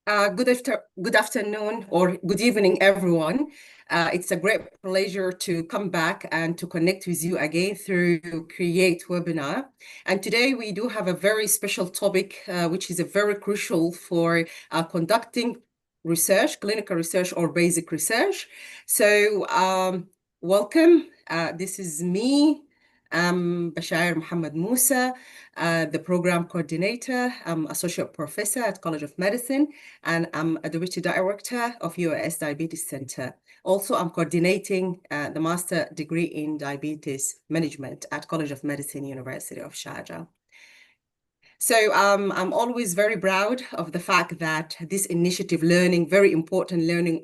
Good afternoon or good evening, everyone. It's a great pleasure to come back and to connect with you again through C.R.E.A.T.E webinar. And today we do have a very special topic, which is a very crucial for conducting research, clinical research or basic research. So welcome. This is me. I'm Bashair Muhammad Musa, the program coordinator. I'm associate professor at College of Medicine, and I'm a deputy director of UAS Diabetes Center. Also, I'm coordinating the master degree in diabetes management at College of Medicine, University of Sharjah. So I'm always very proud of the fact that this initiative, very important learning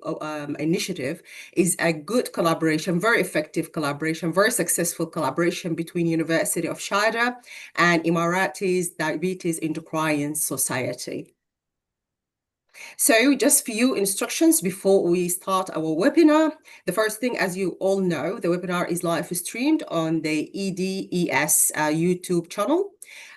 initiative, is a good collaboration, very effective collaboration, very successful collaboration between University of Sharjah and Emiratis Diabetes Endocrine Society. So just few instructions before we start our webinar. The first thing, as you all know, the webinar is live streamed on the EDES YouTube channel.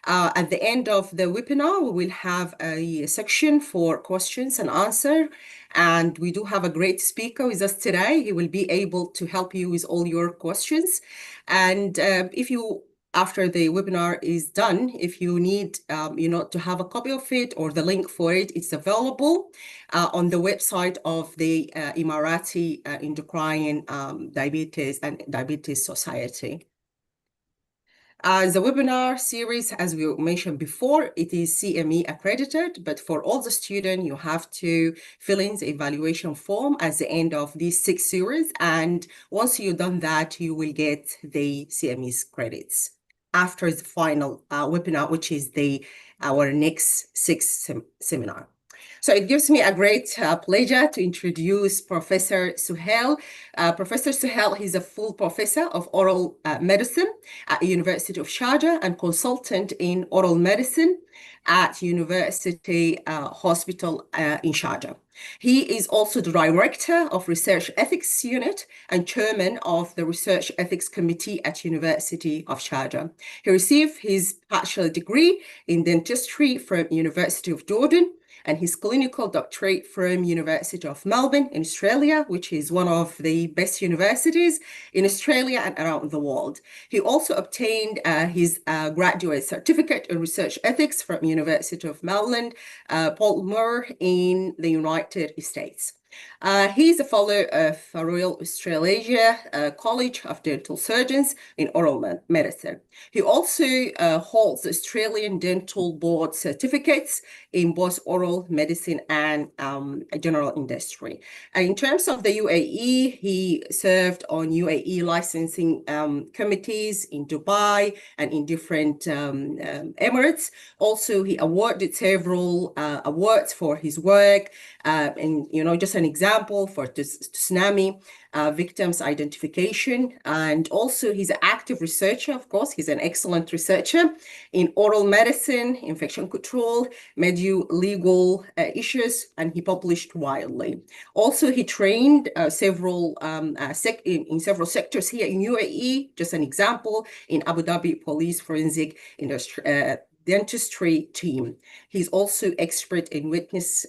At the end of the webinar, we will have a section for questions and answer. And we do have a great speaker with us today. He will be able to help you with all your questions. And if you after the webinar is done, if you need to have a copy of it or the link for it, it's available on the website of the Emirati Endocrine Diabetes and Diabetes Society. The webinar series, as we mentioned before, it is CME accredited, but for all the students, you have to fill in the evaluation form at the end of these 6 series. And once you've done that, you will get the CME's credits after the final webinar, which is our next 6th seminar. So it gives me a great pleasure to introduce Professor Suhail. Professor Suhail, he's a full professor of oral medicine at the University of Sharjah and consultant in oral medicine at University Hospital in Sharjah. He is also the director of Research Ethics Unit and chairman of the Research Ethics Committee at University of Sharjah. He received his bachelor degree in dentistry from University of Jordan and his clinical doctorate from University of Melbourne in Australia, which is one of the best universities in Australia and around the world. He also obtained his graduate certificate in research ethics from University of Maryland, Baltimore in the United States. He is a fellow of Royal Australasia College of Dental Surgeons in oral medicine. He also holds Australian Dental Board certificates in both oral medicine and general industry. In terms of the UAE, he served on UAE licensing committees in Dubai and in different Emirates. Also, he awarded several awards for his work. And, just an example for tsunami victims identification. And also he's an active researcher, of course. He's an excellent researcher in oral medicine, infection control, legal issues, and he published widely. Also, he trained in several sectors here in UAE. Just an example, in Abu Dhabi Police Forensic Industry dentistry team. He's also expert in witness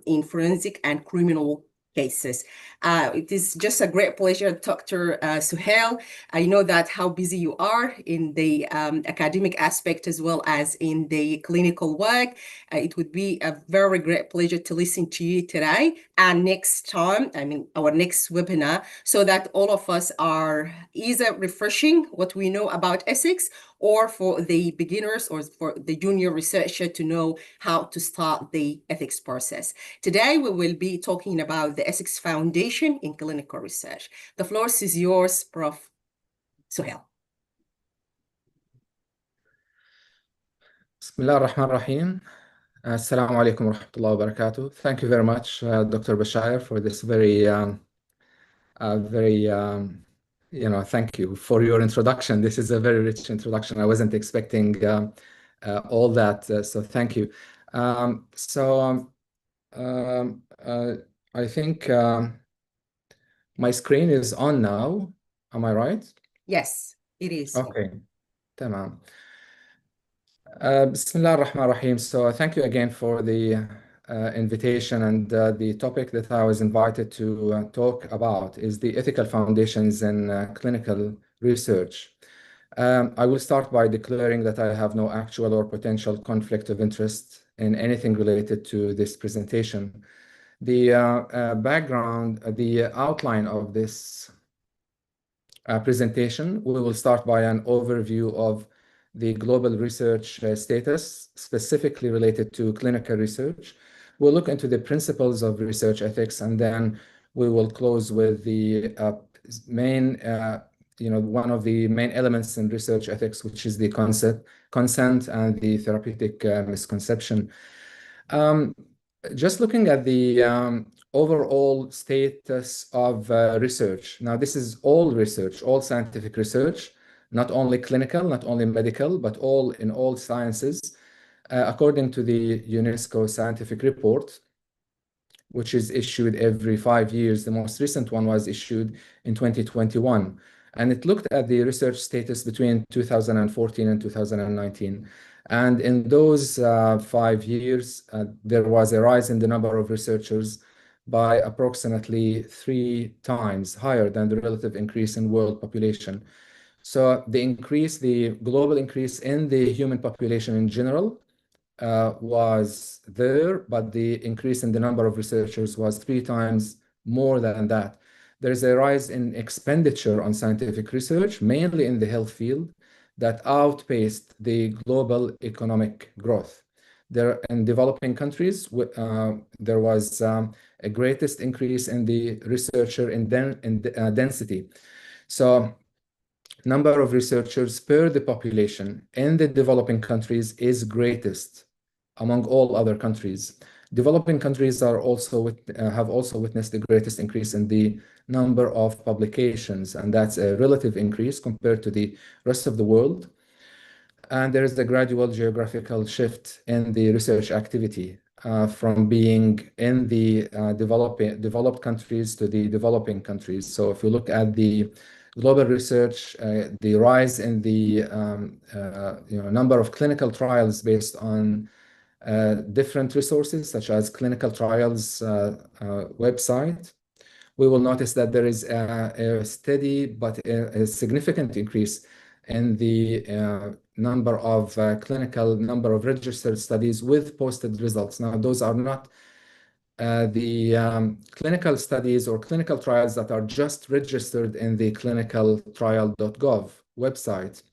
in forensic and criminal cases. It is just a great pleasure, Dr. Suhail. I know that how busy you are in the academic aspect as well as in the clinical work. It would be a very great pleasure to listen to you today and next time, our next webinar, so that all of us are either refreshing what we know about ethics or for the beginners or for the junior researcher to know how to start the ethics process. Today, we will be talking about the Ethics Foundation in clinical research. The floor is yours, Prof. Suhail. Bismillah ar-Rahman ar-Rahim. Assalamu alaikum wa rahmatullahi wa barakatuh. Thank you very much, Dr. Bashir, for this thank you for your introduction. This is a very rich introduction. I wasn't expecting all that, so thank you. I think my screen is on now. Am I right? Yes, it is. Okay, tamam. Bismillah ar-Rahman ar-Rahim. So thank you again for the invitation, and the topic that I was invited to talk about is the ethical foundations in clinical research. I will start by declaring that I have no actual or potential conflict of interest in anything related to this presentation. The background, the outline of this presentation, we will start by an overview of the global research status, specifically related to clinical research. We'll look into the principles of research ethics, and then we will close with the main, one of the main elements in research ethics, which is the consent and the therapeutic misconception. Just looking at the overall status of research. Now, this is all research, all scientific research, not only clinical, not only medical, but all in all sciences, according to the UNESCO scientific report, which is issued every 5 years. The most recent one was issued in 2021. And it looked at the research status between 2014 and 2019. And in those 5 years, there was a rise in the number of researchers by approximately 3 times higher than the relative increase in world population. So the global increase in the human population in general was there, but the increase in the number of researchers was 3 times more than that. There's a rise in expenditure on scientific research, mainly in the health field, that outpaced the global economic growth. There, in developing countries, there was a greatest increase in the researcher density. So number of researchers per the population in the developing countries is greatest among all other countries. Developing countries have also witnessed the greatest increase in the number of publications, and that's a relative increase compared to the rest of the world. And there is a gradual geographical shift in the research activity from being in the developed countries to the developing countries. So if you look at the global research, the rise in the number of clinical trials based on different resources, such as clinical trials website, we will notice that there is a steady but a significant increase in the number of registered studies with posted results. Now, those are not the clinical studies or clinical trials that are just registered in the clinicaltrial.gov website.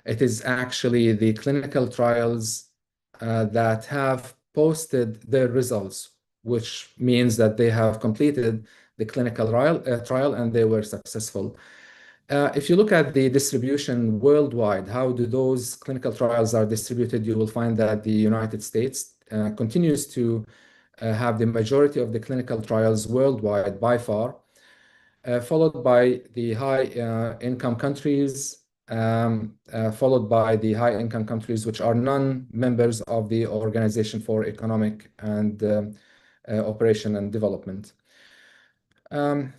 It is actually the clinical trials that have posted their results, which means that they have completed the clinical trial and they were successful. If you look at the distribution worldwide, how do those clinical trials are distributed, you will find that the United States continues to have the majority of the clinical trials worldwide by far, followed by the high-income countries, followed by the high-income countries which are non-members of the Organization for Economic and Operation and Development. To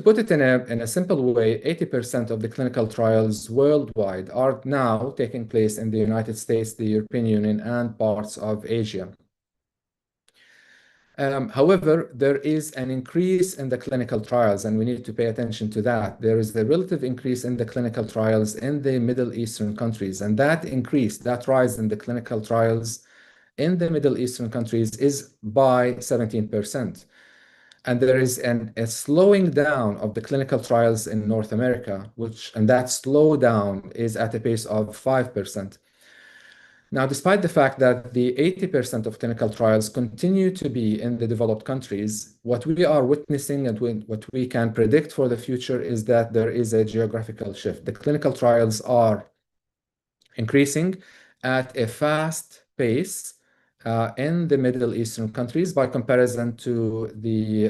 put it in a simple way, 80% of the clinical trials worldwide are now taking place in the United States, the European Union, and parts of Asia. However, there is an increase in the clinical trials, and we need to pay attention to that. There is a relative increase in the clinical trials in the Middle Eastern countries, and that rise in the clinical trials in the Middle Eastern countries is by 17%. And there is a slowing down of the clinical trials in North America, and that slowdown is at a pace of 5%. Now, despite the fact that the 80% of clinical trials continue to be in the developed countries, what we are witnessing and what we can predict for the future is that there is a geographical shift. The clinical trials are increasing at a fast pace in the Middle Eastern countries by comparison to the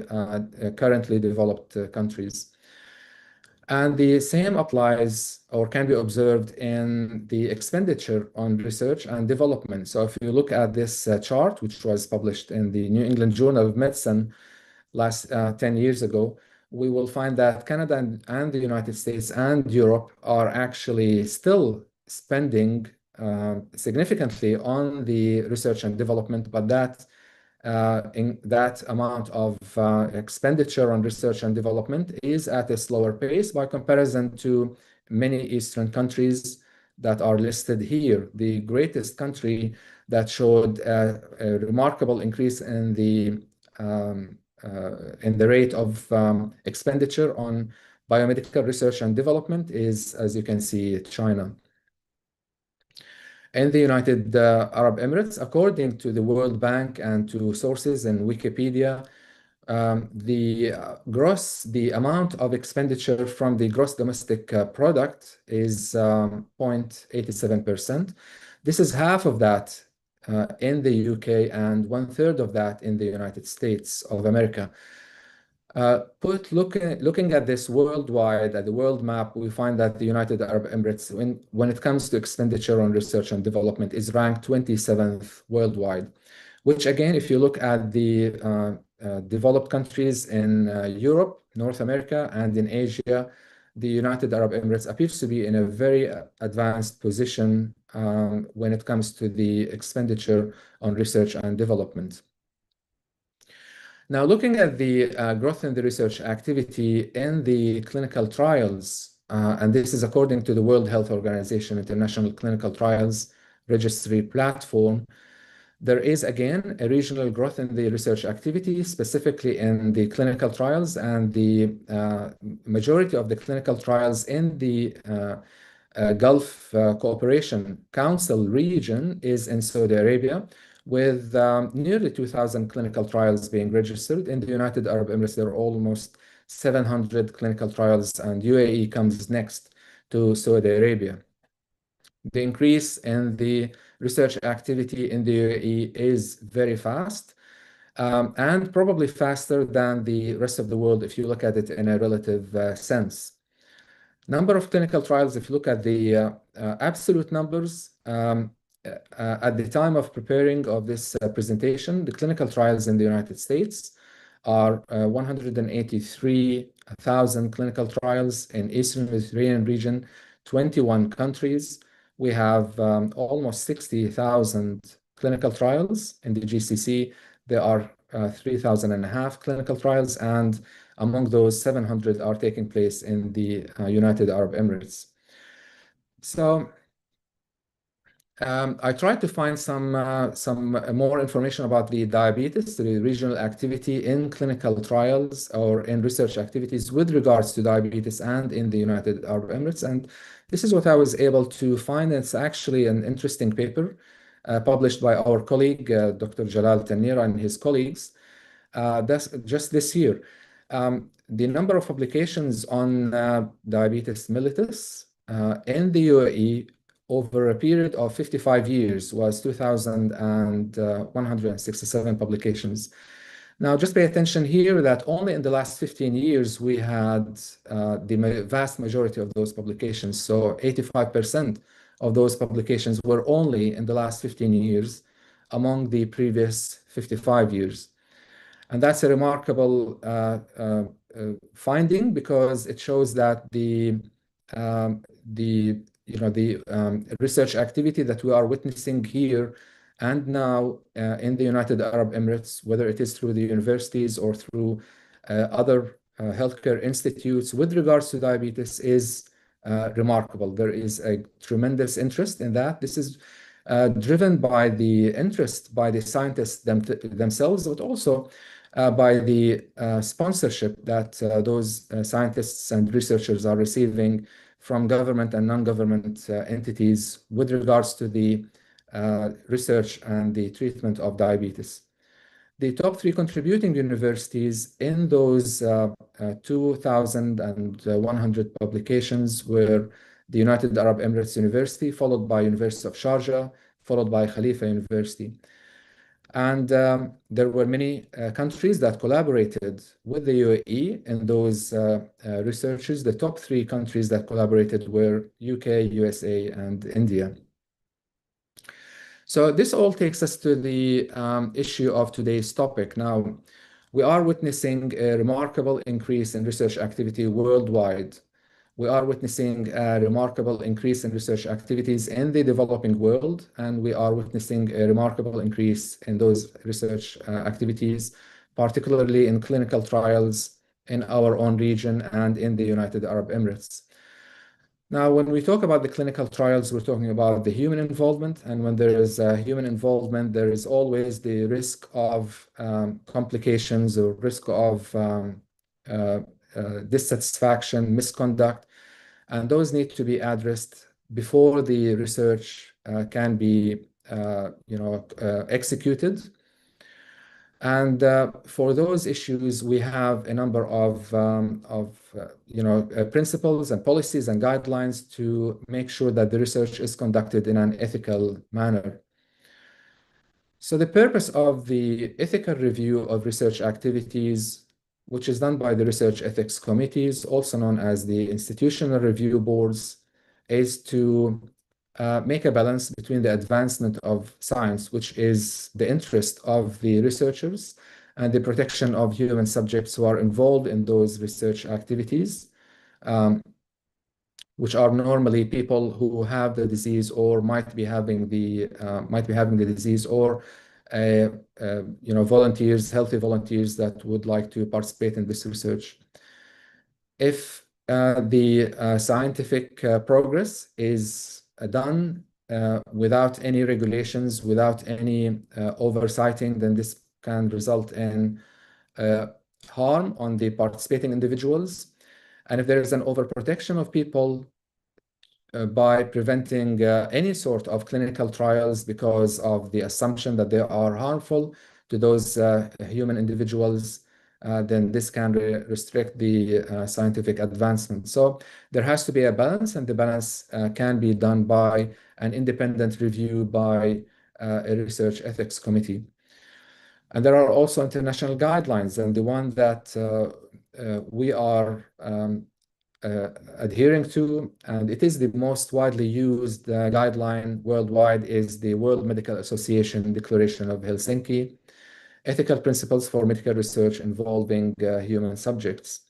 currently developed countries. And the same applies or can be observed in the expenditure on research and development. So if you look at this chart, which was published in the New England Journal of Medicine last 10 years ago, we will find that Canada and the United States and Europe are actually still spending significantly on the research and development, but that amount of expenditure on research and development is at a slower pace by comparison to many Eastern countries that are listed here. The greatest country that showed a remarkable increase in the rate of expenditure on biomedical research and development is, as you can see, China. In the United Arab Emirates, according to the World Bank and to sources in Wikipedia, the amount of expenditure from the gross domestic product is 0.87%. This is half of that in the UK and one-third of that in the United States of America. Looking at this worldwide, at the world map, we find that the United Arab Emirates, when it comes to expenditure on research and development, is ranked 27th worldwide, which again, if you look at the developed countries in Europe, North America, and in Asia, the United Arab Emirates appears to be in a very advanced position when it comes to the expenditure on research and development. Now, looking at the growth in the research activity in the clinical trials, and this is according to the World Health Organization International Clinical Trials Registry platform, there is again a regional growth in the research activity, specifically in the clinical trials, and the majority of the clinical trials in the Gulf Cooperation Council region is in Saudi Arabia, with nearly 2,000 clinical trials being registered. In the United Arab Emirates, there are almost 700 clinical trials, and UAE comes next to Saudi Arabia. The increase in the research activity in the UAE is very fast, and probably faster than the rest of the world if you look at it in a relative sense. Number of clinical trials, if you look at the absolute numbers, at the time of preparing of this presentation, the clinical trials in the United States are 183,000 clinical trials in Eastern Mediterranean region, 21 countries. We have almost 60,000 clinical trials in the GCC. There are 3,500 clinical trials, and among those, 700 are taking place in the United Arab Emirates. So I tried to find some more information about the diabetes, the regional activity in clinical trials or in research activities with regards to diabetes and in the United Arab Emirates. And this is what I was able to find. It's actually an interesting paper published by our colleague, Dr. Jalal Tanira and his colleagues, just this year. The number of publications on diabetes mellitus in the UAE over a period of 55 years was 2,167 publications. Now, just pay attention here that only in the last 15 years, we had the vast majority of those publications. So 85% of those publications were only in the last 15 years among the previous 55 years. And that's a remarkable finding because it shows that the research activity that we are witnessing here and now in the United Arab Emirates, whether it is through the universities or through other healthcare institutes with regards to diabetes is remarkable. There is a tremendous interest in that. This is driven by the interest by the scientists themselves, but also by the sponsorship that those scientists and researchers are receiving from government and non-government entities with regards to the research and the treatment of diabetes. The top three contributing universities in those 2,100 publications were the United Arab Emirates University, followed by University of Sharjah, followed by Khalifa University. And there were many countries that collaborated with the UAE in those researches. The top three countries that collaborated were UK, USA, and India. So this all takes us to the issue of today's topic. Now, we are witnessing a remarkable increase in research activity worldwide, we are witnessing a remarkable increase in research activities in the developing world, and we are witnessing a remarkable increase in those research activities, particularly in clinical trials in our own region and in the United Arab Emirates. Now, when we talk about the clinical trials, we're talking about the human involvement. And when there is human involvement, there is always the risk of complications or risk of uh, dissatisfaction, misconduct. And those need to be addressed before the research can be executed. And for those issues, we have a number of principles and policies and guidelines to make sure that the research is conducted in an ethical manner. So the purpose of the ethical review of research activities, which is done by the research ethics committees, also known as the institutional review boards, is to make a balance between the advancement of science, which is the interest of the researchers, and the protection of human subjects who are involved in those research activities, which are normally people who have the disease or might be having the disease, or volunteers, healthy volunteers that would like to participate in this research. If the scientific progress is done without any regulations, without any oversighting, then this can result in harm on the participating individuals. And if there is an overprotection of people by preventing any sort of clinical trials because of the assumption that they are harmful to those human individuals, then this can restrict the scientific advancement. So there has to be a balance, and the balance can be done by an independent review by a research ethics committee. And there are also international guidelines, and the one that we are adhering to, and it is the most widely used guideline worldwide, is the World Medical Association Declaration of Helsinki, Ethical Principles for Medical Research Involving Human Subjects.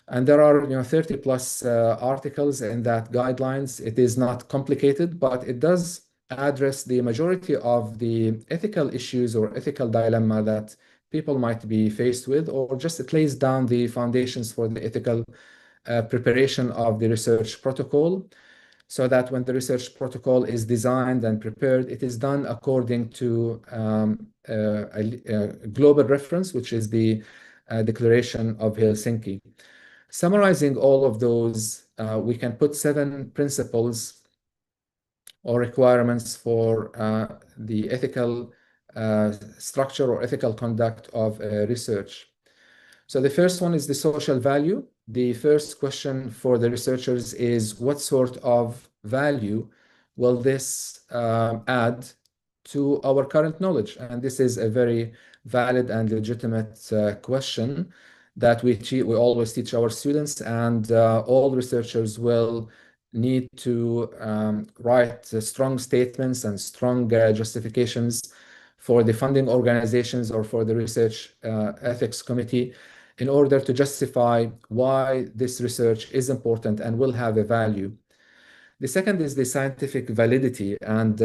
And there are 30 plus articles in that guidelines. It is not complicated, but it does address the majority of the ethical issues or ethical dilemma that people might be faced with, or just it lays down the foundations for the ethical preparation of the research protocol, so that when the research protocol is designed and prepared, it is done according to a global reference, which is the Declaration of Helsinki. Summarizing all of those, we can put 7 principles or requirements for the ethical structure or ethical conduct of research. So the first one is the social value. The first question for the researchers is, what sort of value will this add to our current knowledge? And this is a very valid and legitimate question that we always teach our students, and all researchers will need to write strong statements and strong justifications for the funding organizations or for the research ethics committee in order to justify why this research is important and will have a value. The second is the scientific validity, and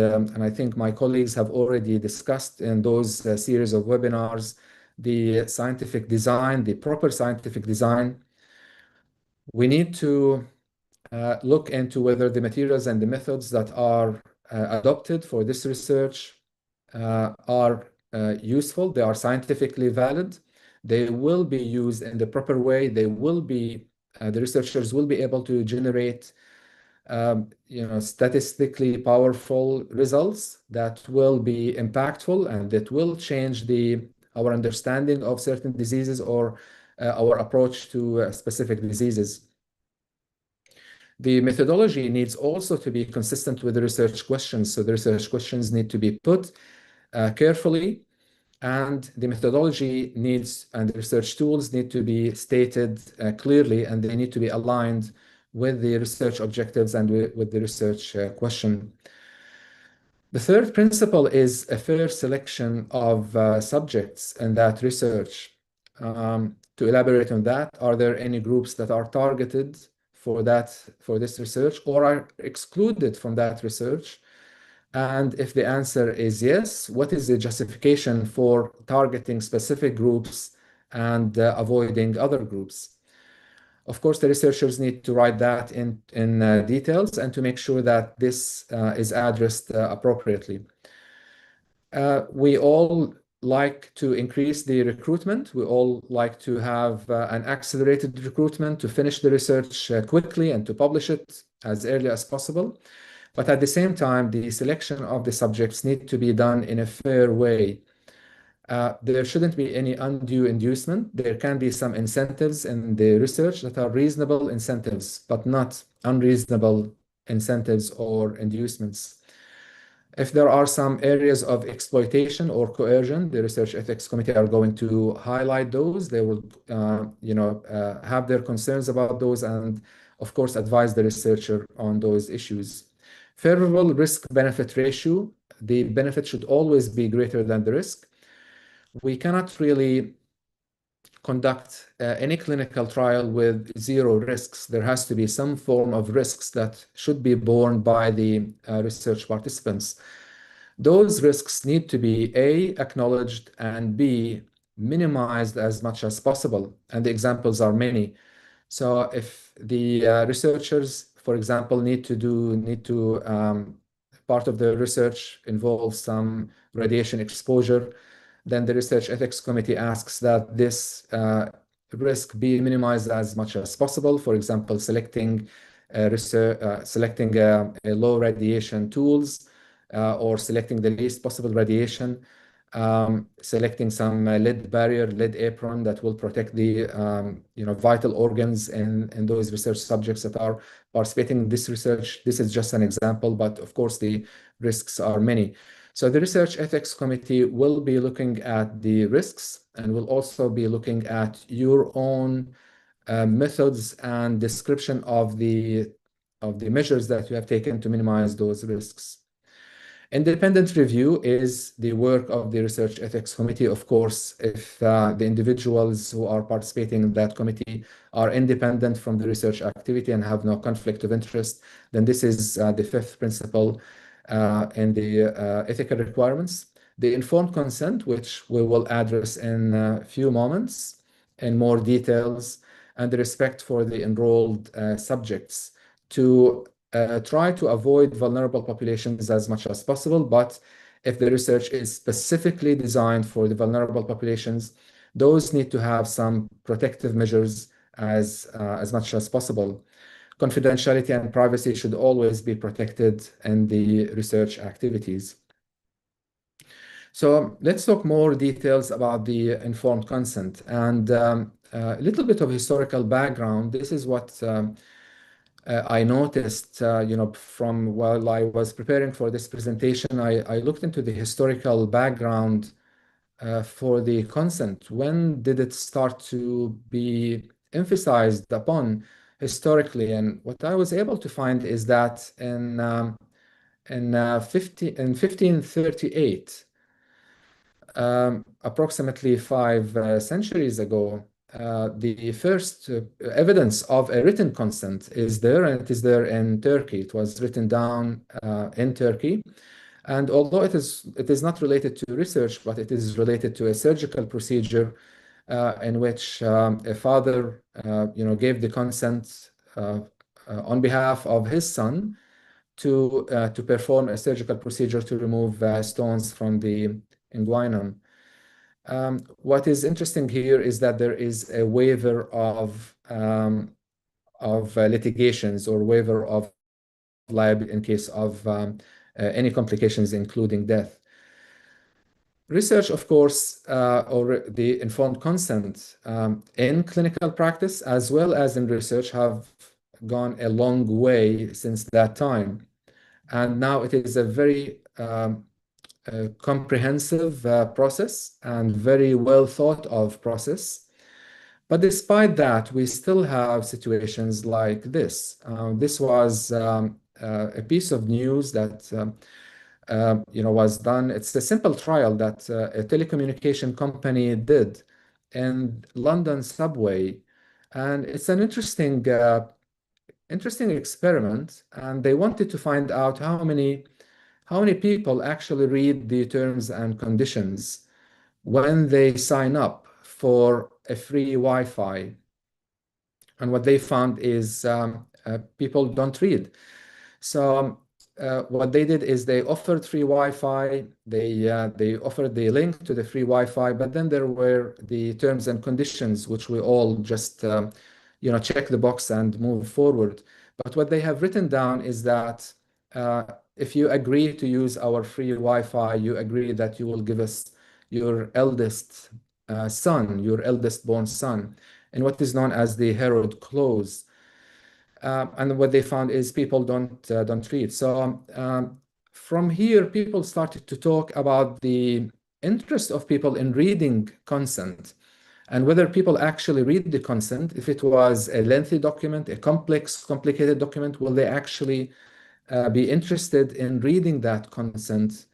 I think my colleagues have already discussed in those series of webinars the scientific design, the proper scientific design. We need to look into whether the materials and the methods that are adopted for this research are useful, they are scientifically valid, they will be used in the proper way, they will be, the researchers will be able to generate statistically powerful results that will be impactful and that will change our understanding of certain diseases or our approach to specific diseases. The methodology needs also to be consistent with the research questions. So the research questions need to be put carefully, and the methodology needs and the research tools need to be stated clearly, and they need to be aligned with the research objectives and with the research question. The third principle is a fair selection of subjects in that research. To elaborate on that, are there any groups that are targeted for this research or are excluded from that research? And if the answer is yes, what is the justification for targeting specific groups and avoiding other groups? Of course, the researchers need to write that in details and to make sure that this is addressed appropriately. We all like to increase the recruitment. We all like to have an accelerated recruitment to finish the research quickly and to publish it as early as possible. But at the same time, the selection of the subjects need to be done in a fair way. There shouldn't be any undue inducement. There can be some incentives in the research that are reasonable incentives, but not unreasonable incentives or inducements. If there are some areas of exploitation or coercion, the Research Ethics Committee are going to highlight those. They will, have their concerns about those and, of course, advise the researcher on those issues. Favorable risk-benefit ratio, the benefit should always be greater than the risk. We cannot really conduct any clinical trial with zero risks. There has to be some form of risks that should be borne by the research participants. Those risks need to be A, acknowledged, and B, minimized as much as possible. And the examples are many. So if the researchers, for example, part of the research involves some radiation exposure, then the Research Ethics Committee asks that this risk be minimized as much as possible. For example, selecting low radiation tools or selecting the least possible radiation, selecting some lead barrier, lead apron that will protect the vital organs in those research subjects that are participating in this research. This is just an example, but of course the risks are many. So the Research Ethics Committee will be looking at the risks and will also be looking at your own methods and description of the measures that you have taken to minimize those risks. Independent review is the work of the Research Ethics Committee. Of course, if the individuals who are participating in that committee are independent from the research activity and have no conflict of interest, then this is the fifth principle in the ethical requirements. The informed consent, which we will address in a few moments in more details, and the respect for the enrolled subjects to try to avoid vulnerable populations as much as possible. But if the research is specifically designed for the vulnerable populations, those need to have some protective measures as much as possible. Confidentiality and privacy should always be protected in the research activities. So let's talk more details about the informed consent and a little bit of historical background. This is what I noticed, from while I was preparing for this presentation, I looked into the historical background for the consent. When did it start to be emphasized upon historically? And what I was able to find is that in 1538, approximately 5 centuries ago, the first evidence of a written consent is there, and it is there in Turkey. It was written down in Turkey. And although it is not related to research, but it is related to a surgical procedure in which a father, gave the consent on behalf of his son to perform a surgical procedure to remove stones from the inguinum. What is interesting here is that there is a waiver of litigations or waiver of liability in case of any complications, including death. Research, of course, or the informed consent in clinical practice as well as in research have gone a long way since that time. And now it is a very comprehensive process and very well thought of process. But despite that, we still have situations like this. This was a piece of news that was done. It's a simple trial that a telecommunication company did in London subway, and it's an interesting interesting experiment, and they wanted to find out how many people actually read the terms and conditions when they sign up for a free Wi-Fi. And what they found is people don't read. So what they did is they offered free Wi-Fi. They offered the link to the free Wi-Fi, but then there were the terms and conditions, which we all just check the box and move forward. But what they have written down is that uh, if you agree to use our free Wi-Fi, you agree that you will give us your eldest son, your eldest born son, in what is known as the Herod clause. And what they found is people don't read. So from here, people started to talk about the interest of people in reading consent and whether people actually read the consent. If it was a lengthy document, a complex, complicated document, will they actually be interested in reading that consent,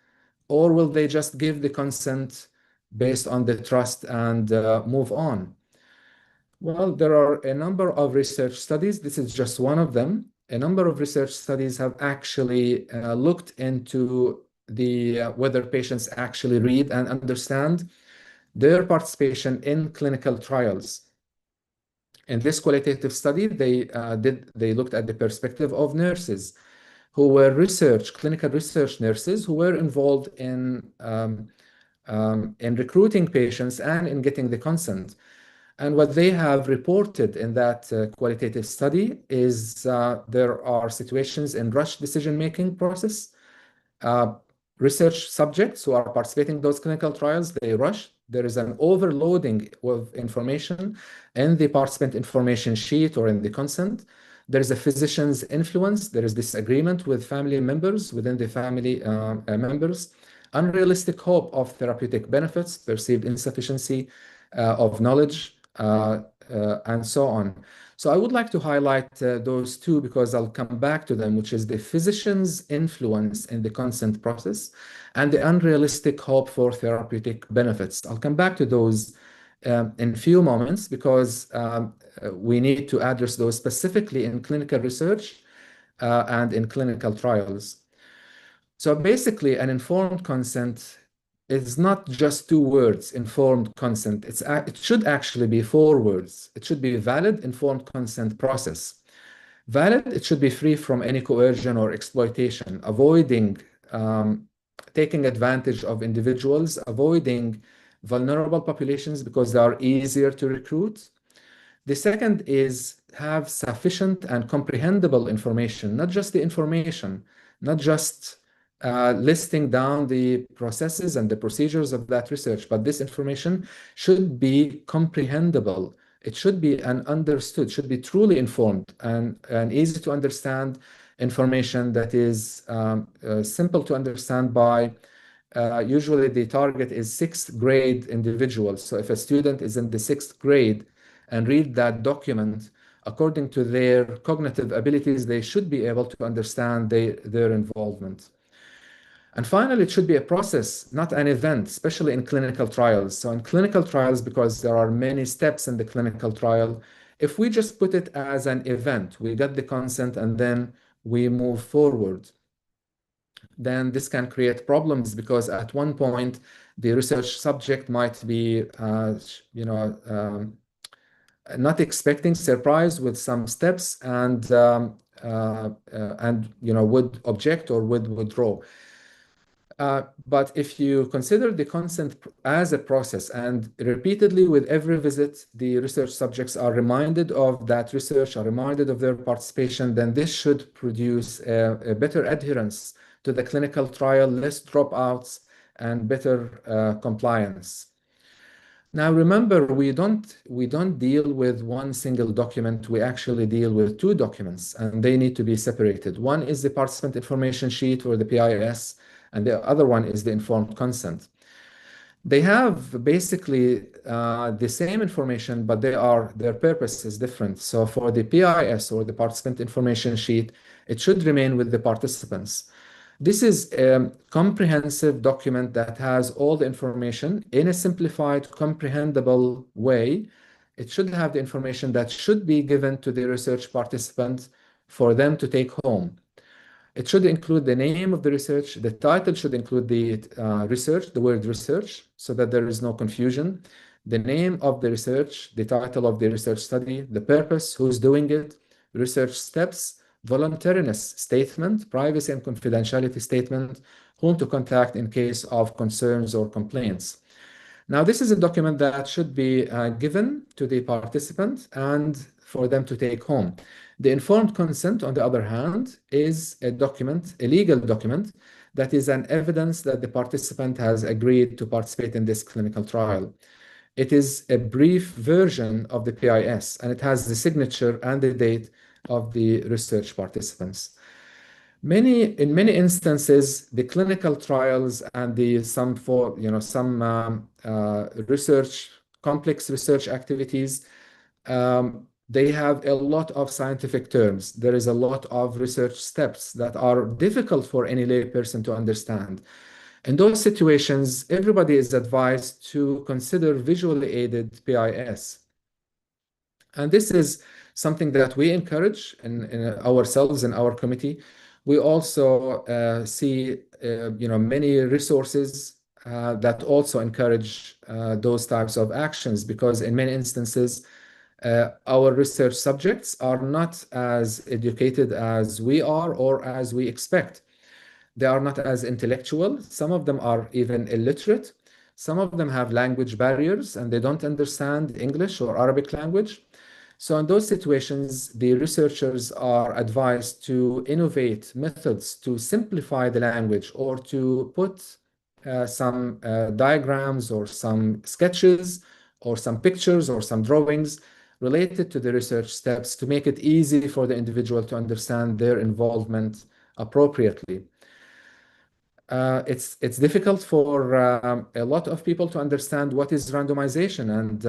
or will they just give the consent based on the trust and move on? Well, there are a number of research studies. This is just one of them. A number of research studies have actually looked into the whether patients actually read and understand their participation in clinical trials. In this qualitative study, they looked at the perspective of nurses who were clinical research nurses who were involved in recruiting patients and in getting the consent. And what they have reported in that qualitative study is there are situations in rush decision-making process. Uh, Research subjects who are participating in those clinical trials, they rush. There is an overloading of information in the participant information sheet or in the consent. There is a physician's influence. There is disagreement with family members within the family members. Unrealistic hope of therapeutic benefits, perceived insufficiency of knowledge, and so on. So I would like to highlight those two because I'll come back to them, which is the physician's influence in the consent process and the unrealistic hope for therapeutic benefits. I'll come back to those in a few moments because we need to address those specifically in clinical research and in clinical trials. So basically, an informed consent is not just two words, informed consent. It should actually be four words. It should be a valid, informed consent process. Valid, it should be free from any coercion or exploitation, avoiding taking advantage of individuals, avoiding vulnerable populations because they are easier to recruit. The second is have sufficient and comprehensible information, not just the information, not just listing down the processes and the procedures of that research, but this information should be comprehensible. It should be understood, should be truly informed and easy to understand information that is simple to understand by usually the target is sixth grade individuals. So if a student is in the sixth grade and read that document, according to their cognitive abilities, they should be able to understand their involvement. And finally, it should be a process, not an event, especially in clinical trials. So in clinical trials, because there are many steps in the clinical trial, if we just put it as an event, we get the consent and then we move forward, then this can create problems because at one point, the research subject might be, not expecting, surprised with some steps and would object or would withdraw. But if you consider the consent as a process and repeatedly with every visit, the research subjects are reminded of that research, are reminded of their participation, then this should produce a better adherence to the clinical trial, less dropouts, and better compliance. Now, remember, we don't deal with one single document. We actually deal with two documents, and they need to be separated. One is the participant information sheet or the PIS, and the other one is the informed consent. They have basically the same information, but their purpose is different. So for the PIS or the participant information sheet, it should remain with the participants. This is a comprehensive document that has all the information in a simplified, comprehensible way. It should have the information that should be given to the research participant for them to take home. It should include the name of the research. The title should include the research, the word research, so that there is no confusion. The name of the research, the title of the research study, the purpose, who's doing it, research steps, voluntariness statement, privacy and confidentiality statement, whom to contact in case of concerns or complaints. Now, this is a document that should be given to the participant and for them to take home. The informed consent, on the other hand, is a document, a legal document, that is an evidence that the participant has agreed to participate in this clinical trial. It is a brief version of the PIS, and it has the signature and the date of the research participants. In many instances, the clinical trials and complex research activities, they have a lot of scientific terms. There is a lot of research steps that are difficult for any layperson to understand. In those situations, everybody is advised to consider visually aided PIS. And this is something that we encourage in ourselves in our committee. We also see many resources that also encourage those types of actions, because in many instances our research subjects are not as educated as we are or as we expect. They are not as intellectual. Some of them are even illiterate. Some of them have language barriers and they don't understand English or Arabic language. So in those situations, the researchers are advised to innovate methods to simplify the language, or to put some diagrams or some sketches or some pictures or some drawings related to the research steps to make it easy for the individual to understand their involvement appropriately. It's difficult for a lot of people to understand what is randomization and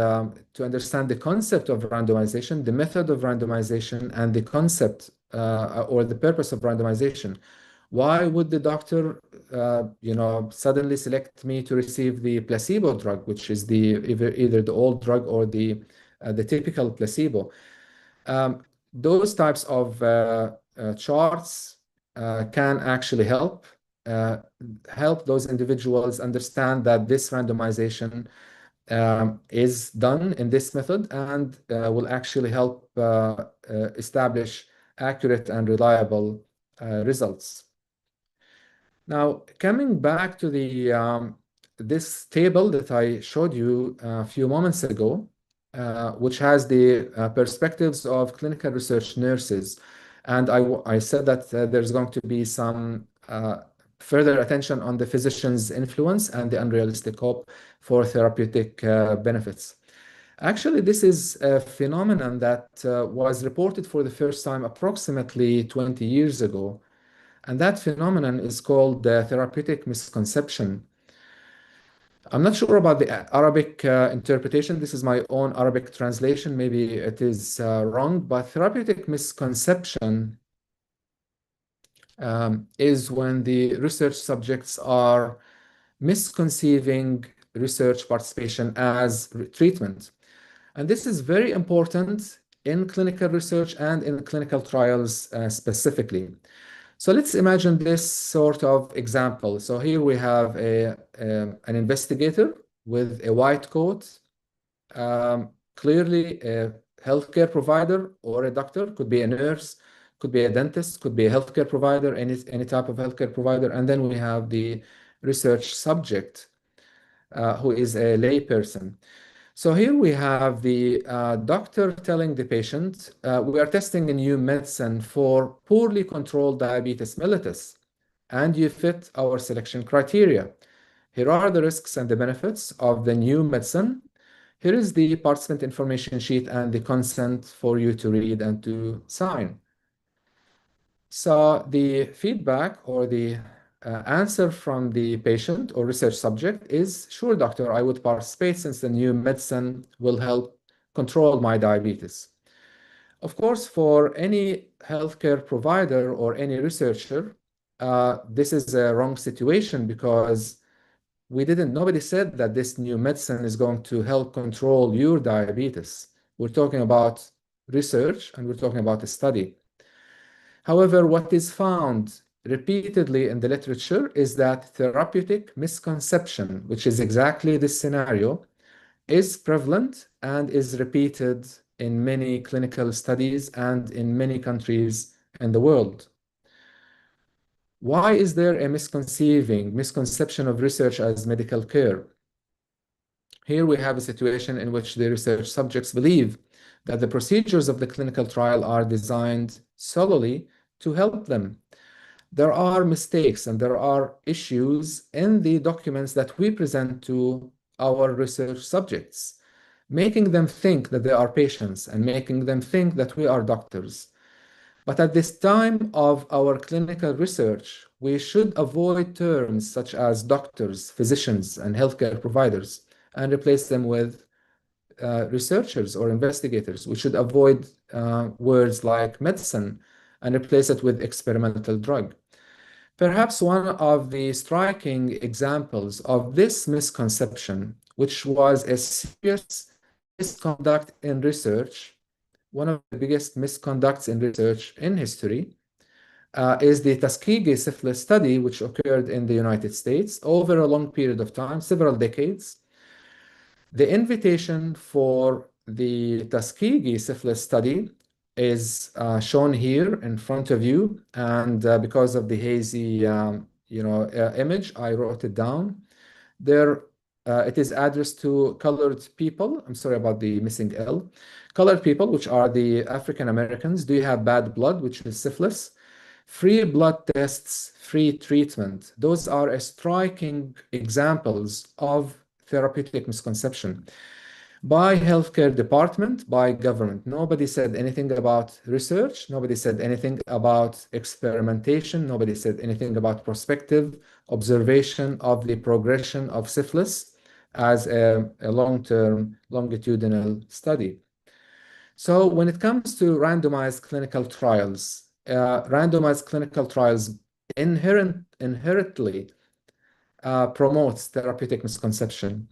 to understand the concept of randomization, the method of randomization, and the concept or the purpose of randomization. Why would the doctor, suddenly select me to receive the placebo drug, which is either the old drug or the typical placebo? Those types of charts can actually help those individuals understand that this randomization is done in this method and will actually help establish accurate and reliable results. Now, coming back to this table that I showed you a few moments ago, which has the perspectives of clinical research nurses. And I said that there's going to be some further attention on the physician's influence and the unrealistic hope for therapeutic benefits. Actually, this is a phenomenon that was reported for the first time approximately 20 years ago. And that phenomenon is called the therapeutic misconception. I'm not sure about the Arabic interpretation. This is my own Arabic translation. Maybe it is wrong, but therapeutic misconception is when the research subjects are misconceiving research participation as treatment. And this is very important in clinical research and in clinical trials specifically. So let's imagine this sort of example. So here we have an investigator with a white coat, clearly a healthcare provider or a doctor, could be a nurse, could be a dentist, could be a healthcare provider, any type of healthcare provider. And then we have the research subject, who is a lay person. So here we have the doctor telling the patient, we are testing a new medicine for poorly controlled diabetes mellitus, and you fit our selection criteria. Here are the risks and the benefits of the new medicine. Here is the participant information sheet and the consent for you to read and to sign. So the feedback or the answer from the patient or research subject is, sure, doctor, I would participate since the new medicine will help control my diabetes. Of course, for any healthcare provider or any researcher, this is a wrong situation, because nobody said that this new medicine is going to help control your diabetes. We're talking about research and we're talking about a study. However, what is found repeatedly in the literature is that therapeutic misconception, which is exactly this scenario, is prevalent and is repeated in many clinical studies and in many countries in the world. Why is there a misconception of research as medical care? Here we have a situation in which the research subjects believe that the procedures of the clinical trial are designed solely to help them. There are mistakes and there are issues in the documents that we present to our research subjects, making them think that they are patients and making them think that we are doctors. But at this time of our clinical research, we should avoid terms such as doctors, physicians, and healthcare providers and replace them with researchers or investigators. We should avoid words like medicine and replace it with experimental drug. Perhaps one of the striking examples of this misconception, which was a serious misconduct in research, one of the biggest misconducts in research in history, is the Tuskegee syphilis study, which occurred in the United States over a long period of time, several decades. The invitation for the Tuskegee syphilis study is shown here in front of you, and because of the hazy, image, I wrote it down. There, it is addressed to colored people. I'm sorry about the missing L. Colored people, which are the African Americans. Do you have bad blood, which is syphilis? Free blood tests, free treatment. Those are striking examples of therapeutic misconception by healthcare department, by government. Nobody said anything about research. Nobody said anything about experimentation. Nobody said anything about prospective observation of the progression of syphilis as a long-term longitudinal study. So when it comes to randomized clinical trials, inherently promotes therapeutic misconception.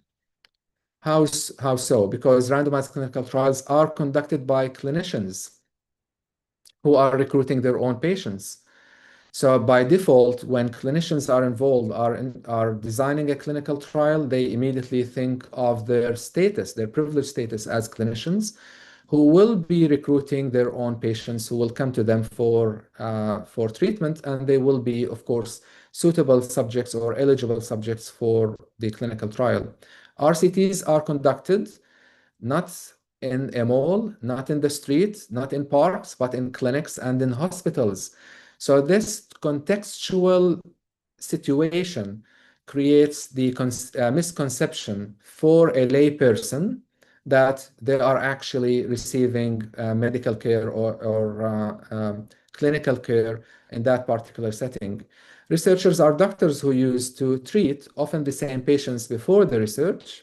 How so? Because randomized clinical trials are conducted by clinicians who are recruiting their own patients. So by default, when clinicians are involved, are designing a clinical trial, they immediately think of their status, their privileged status as clinicians, who will be recruiting their own patients who will come to them for treatment, and they will be, of course, suitable subjects or eligible subjects for the clinical trial. RCTs are conducted not in a mall, not in the street, not in parks, but in clinics and in hospitals. So this contextual situation creates the misconception for a layperson that they are actually receiving medical care or clinical care in that particular setting. Researchers are doctors who used to treat often the same patients before the research,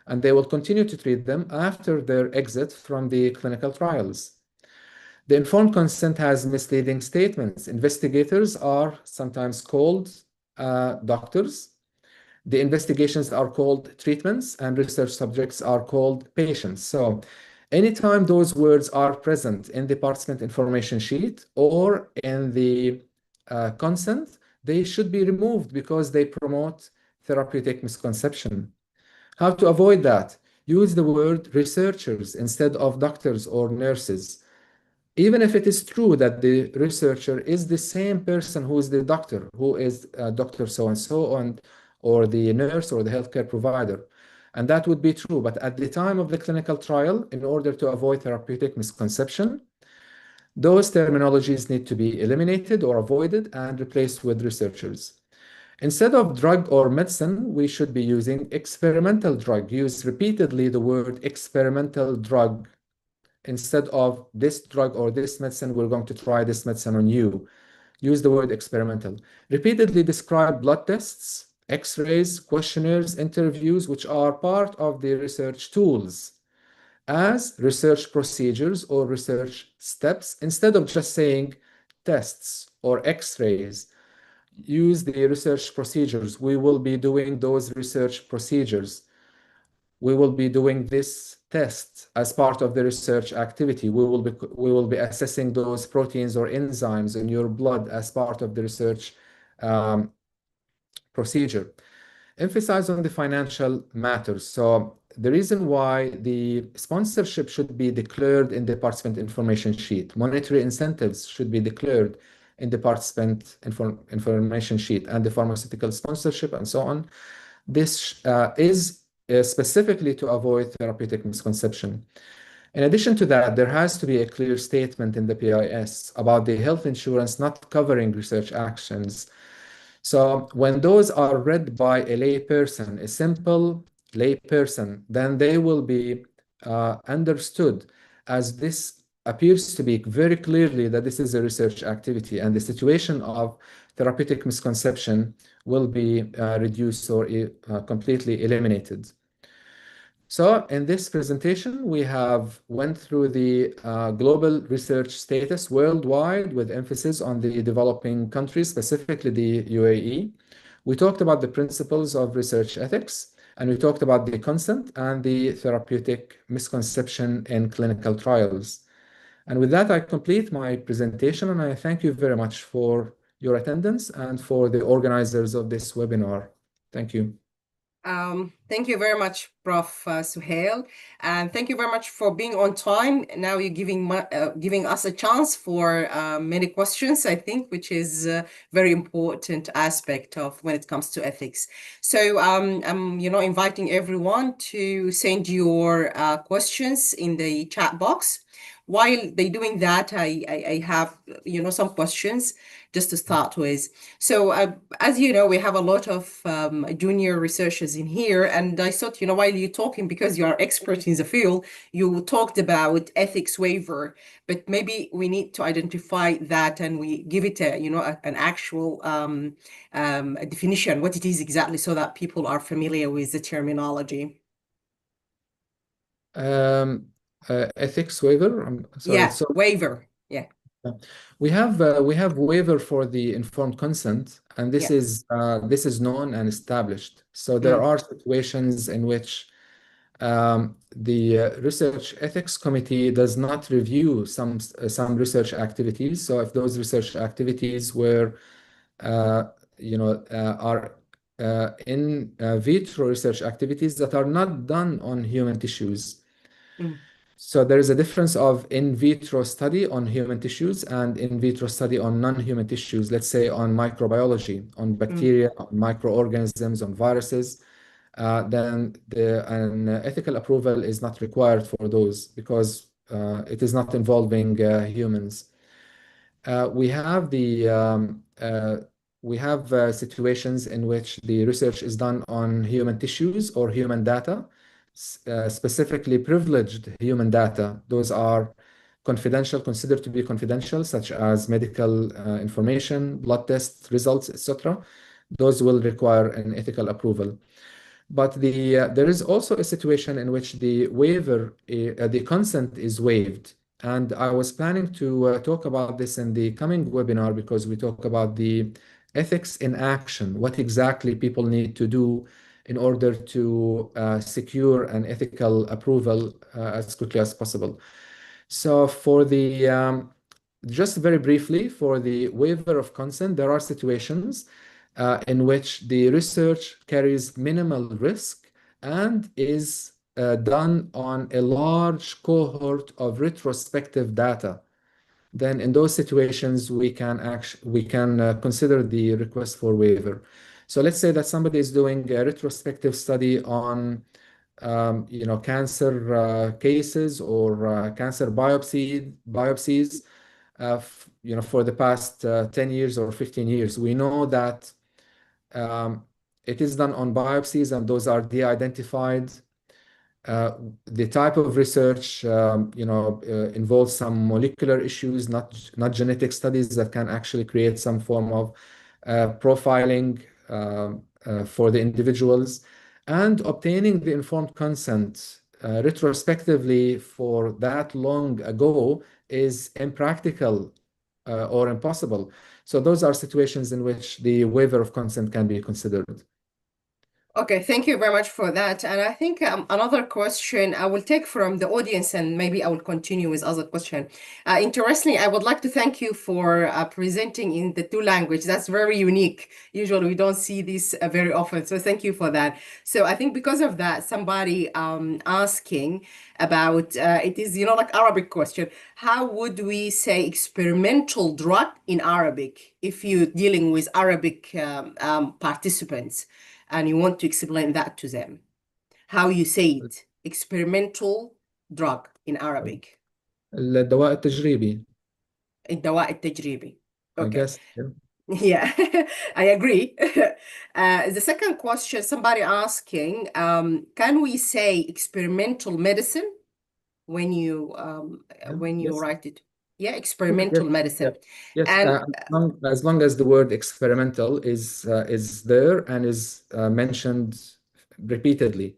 and they will continue to treat them after their exit from the clinical trials. The informed consent has misleading statements. Investigators are sometimes called doctors. The investigations are called treatments, and research subjects are called patients. So anytime those words are present in the participant information sheet or in the consent, they should be removed because they promote therapeutic misconception. How to avoid that? Use the word researchers instead of doctors or nurses. Even if it is true that the researcher is the same person who is the doctor, who is Dr. So-and-so, or the nurse or the healthcare provider. And that would be true. But at the time of the clinical trial, in order to avoid therapeutic misconception, those terminologies need to be eliminated or avoided and replaced with researchers. Instead of drug or medicine, we should be using experimental drug. Use repeatedly the word experimental drug. Instead of this drug or this medicine, we're going to try this medicine on you. Use the word experimental. Repeatedly describe blood tests, x-rays, questionnaires, interviews, which are part of the research tools, as research procedures or research steps. Instead of just saying tests or x-rays, use the research procedures. We will be doing those research procedures. We will be doing this test as part of the research activity. We will be assessing those proteins or enzymes in your blood as part of the research um, procedure. Emphasize on the financial matters. So the reason why the sponsorship should be declared in the participant information sheet, monetary incentives should be declared in the participant information sheet, and the pharmaceutical sponsorship and so on. This is specifically to avoid therapeutic misconception. In addition to that, there has to be a clear statement in the PIS about the health insurance not covering research actions. So when those are read by a lay person, a simple lay person, then they will be understood, as this appears to be very clearly that this is a research activity, and the situation of therapeutic misconception will be reduced or completely eliminated. So in this presentation, we have went through the global research status worldwide with emphasis on the developing countries, specifically the UAE. We talked about the principles of research ethics, and we talked about the consent and the therapeutic misconception in clinical trials. And with that, I complete my presentation, and I thank you very much for your attendance and for the organizers of this webinar. Thank you. Thank you very much, Prof. Suhail, and thank you very much for being on time. Now you're giving us a chance for many questions, I think, which is a very important aspect of when it comes to ethics. So I'm, inviting everyone to send your questions in the chat box. While they're doing that, I have, some questions just to start with. So, as you know, we have a lot of junior researchers in here, and I thought, while you're talking, because you are expert in the field, you talked about ethics waiver, but maybe we need to identify that and we give it an actual definition, what it is exactly, so that people are familiar with the terminology. Ethics waiver. I'm sorry. Yeah, So waiver. Yeah, we have waiver for the informed consent, and this yeah. is known and established. So there Mm, are situations in which the research ethics committee does not review some research activities. So if those research activities were uh, are in vitro research activities that are not done on human tissues. mm, So there is a difference of in vitro study on human tissues and in vitro study on non-human tissues, let's say on microbiology, on mm. bacteria, on microorganisms, on viruses. Then an ethical approval is not required for those because it is not involving humans. We have the we have situations in which the research is done on human tissues or human data, specifically privileged human data. Those are confidential, considered to be confidential, such as medical information, blood test results, etc. Those will require an ethical approval. But there is also a situation in which the consent is waived. And I was planning to talk about this in the coming webinar because we talk about the ethics in action, what exactly people need to do in order to secure an ethical approval as quickly as possible. So just very briefly, for the waiver of consent, there are situations in which the research carries minimal risk and is done on a large cohort of retrospective data. Then in those situations, we can consider the request for waiver. So let's say that somebody is doing a retrospective study on cancer cases or cancer biopsies, for the past 10 years or 15 years. We know that um, it is done on biopsies, and those are de-identified. The type of research, involves some molecular issues, not genetic studies that can actually create some form of profiling for the individuals, and obtaining the informed consent retrospectively for that long ago is impractical or impossible. So those are situations in which the waiver of consent can be considered. Okay, thank you very much for that. And I think another question I will take from the audience, and maybe I will continue with other question. Interestingly, I would like to thank you for presenting in the two language. That's very unique. Usually, we don't see this very often. So thank you for that. So I think because of that, somebody asking about it is, like Arabic question. How would we say experimental drug in Arabic if you're dealing with Arabic participants? And you want to explain that to them, how you say it, experimental drug in Arabic. الدواء التجريبي. الدواء التجريبي. I Okay. guess. Yeah. Yeah, I agree. The second question, somebody asking, can we say experimental medicine when you Yeah. when you Yes. write it? Yeah, Yes. experimental Yes. medicine. Yes. And As long as the word experimental is there and is mentioned repeatedly.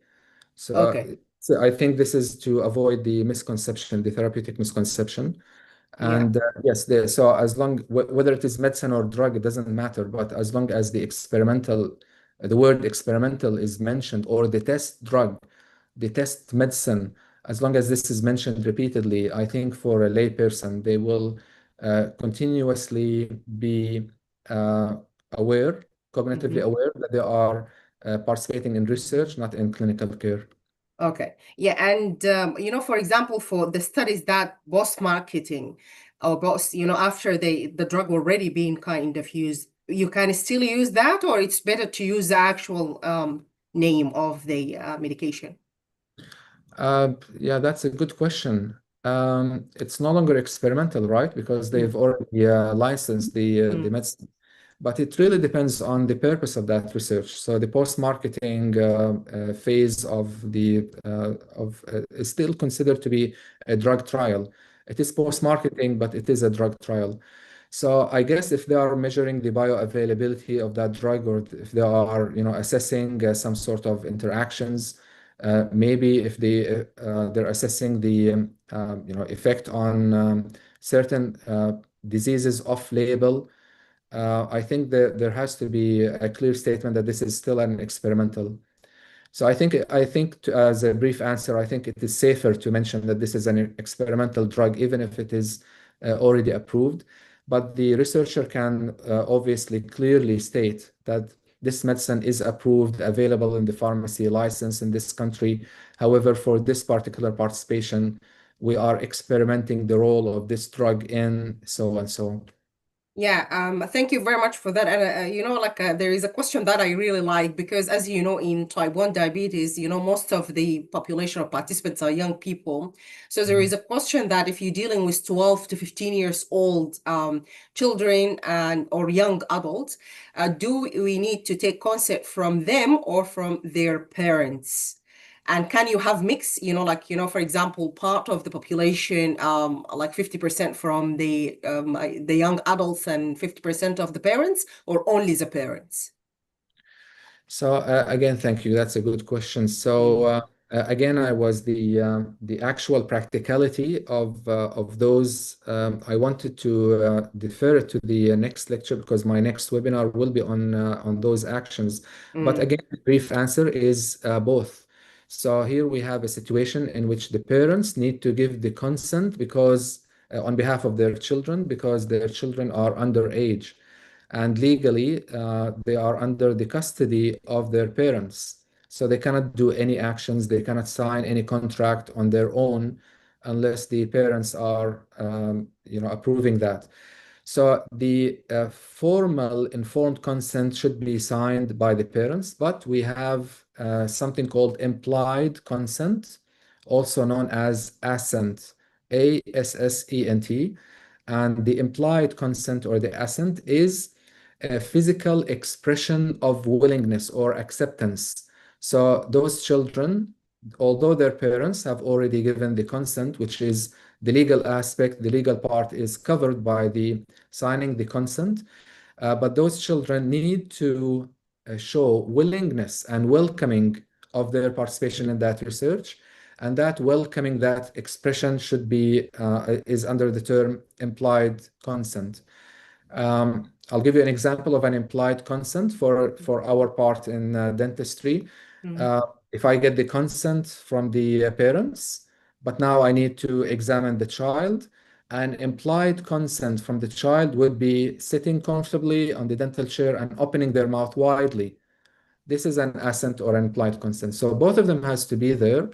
So, okay. so I think this is to avoid the misconception, the therapeutic misconception. Yeah. And yes, so as long whether it is medicine or drug, it doesn't matter. But as long as the word experimental is mentioned, or the test drug, the test medicine, as long as this is mentioned repeatedly, I think for a layperson, they will continuously be uh, aware, cognitively Mhm. aware that they are participating in research, not in clinical care. Okay. Yeah. And, for example, for the studies that post-marketing or post, after the drug already being kind of used, you can still use that, or it's better to use the actual name of the medication? Yeah, that's a good question. It's no longer experimental, right? Because they've Mm, already licensed the mm, medicine. But it really depends on the purpose of that research. So the post-marketing phase is still considered to be a drug trial. It is post-marketing, but it is a drug trial. So I guess if they are measuring the bioavailability of that drug, or if they are, assessing some sort of interactions, maybe if they're assessing the effect on certain diseases off label, I think that there has to be a clear statement that this is still an experimental. So as a brief answer, I think it is safer to mention that this is an experimental drug, even if it is already approved. But the researcher can obviously clearly state that this medicine is approved, available in the pharmacy license in this country. However, for this particular participation, we are experimenting the role of this drug in so and so. Yeah, thank you very much for that. And there is a question that I really like because, as you know, in type 1 diabetes, most of the population of participants are young people. So there is a question that if you're dealing with 12 to 15 years old children and or young adults, do we need to take consent from them or from their parents? And can you have mix, for example, part of the population, like 50% from the young adults and 50% of the parents, or only the parents? So again, thank you. That's a good question. So Mm, again, I was the actual practicality of those. I wanted to defer it to the next lecture because my next webinar will be on those actions. But mm, again, the brief answer is both. So here we have a situation in which the parents need to give the consent because on behalf of their children, because their children are underage, and legally they are under the custody of their parents. So they cannot do any actions, they cannot sign any contract on their own unless the parents are approving that. So the formal informed consent should be signed by the parents, but we have something called implied consent, also known as assent, ASSENT. And the implied consent or the assent is a physical expression of willingness or acceptance. So those children, although their parents have already given the consent, which is the legal aspect, the legal part is covered by the signing the consent, but those children need to show willingness and welcoming of their participation in that research. And that welcoming, that expression should be is under the term implied consent. I'll give you an example of an implied consent for our part in dentistry. Mhm. Uh, if I get the consent from the parents, but now I need to examine the child, an implied consent from the child would be sitting comfortably on the dental chair and opening their mouth widely. This is an assent or an implied consent. So both of them has to be there.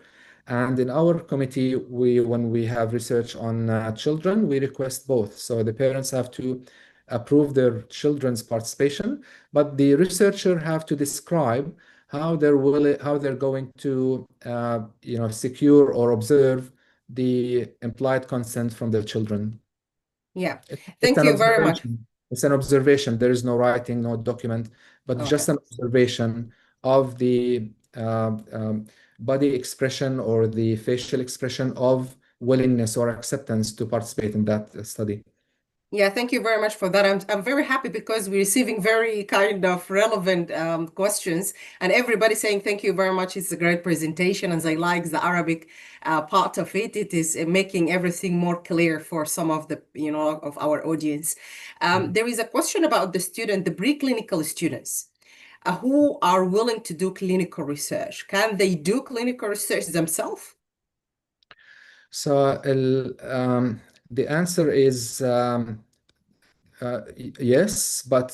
And in our committee, when we have research on children, we request both. So the parents have to approve their children's participation, but the researcher have to describe how they're going to secure or observe the implied consent from the children. Yeah. It's Thank an you very much. observation. It's an observation. There is no writing, no document, but Okay. just an observation of the body expression or the facial expression of willingness or acceptance to participate in that study. Yeah, thank you very much for that. I'm very happy because we're receiving very kind of relevant questions, and everybody saying thank you very much. It's a great presentation, and I like the Arabic part of it. It is making everything more clear for some of the of our audience. There is a question about the student, the preclinical students, who are willing to do clinical research. Can they do clinical research themselves? So the answer is yes, but